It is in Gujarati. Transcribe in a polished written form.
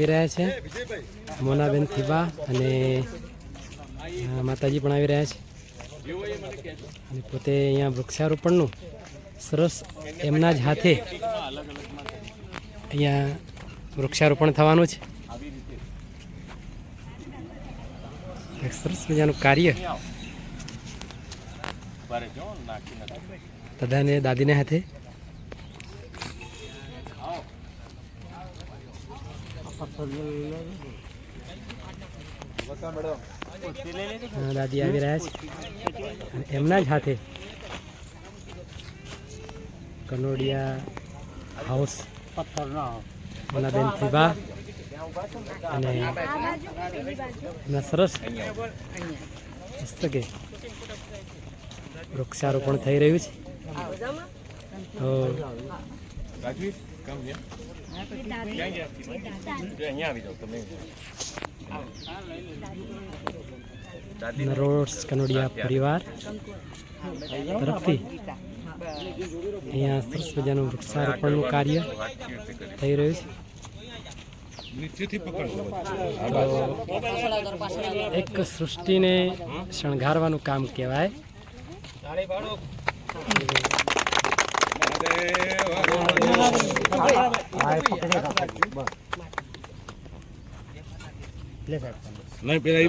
આવી રહ્યા છે, મોનાબેન થીબા અને માતાજી પણ આવી રહ્યા છે અને પોતે અહીંયા વૃક્ષારોપણનું સરસ એમના જ હાથે અહીંયા વૃક્ષારોપણ થવાનું છે. એક સરસ મજાનું કાર્ય દાદાને દાદીને હાથે દાદી આવી રહ્યા છે અને એમના જ હાથે કનોડિયા હાઉસ મોનાબેન થીબા અને એમના સરસ પુસ્તકે વૃક્ષારોપણ થઈ રહ્યું છે. તો નરોડ્સ કનોડિયા પરિવાર તરફથી અહીંયા સરસ મજાનું વૃક્ષારોપણનું કાર્ય થઈ રહ્યું છે. એક સૃષ્ટિને શણગારવાનું કામ કહેવાય. નહીં પેલા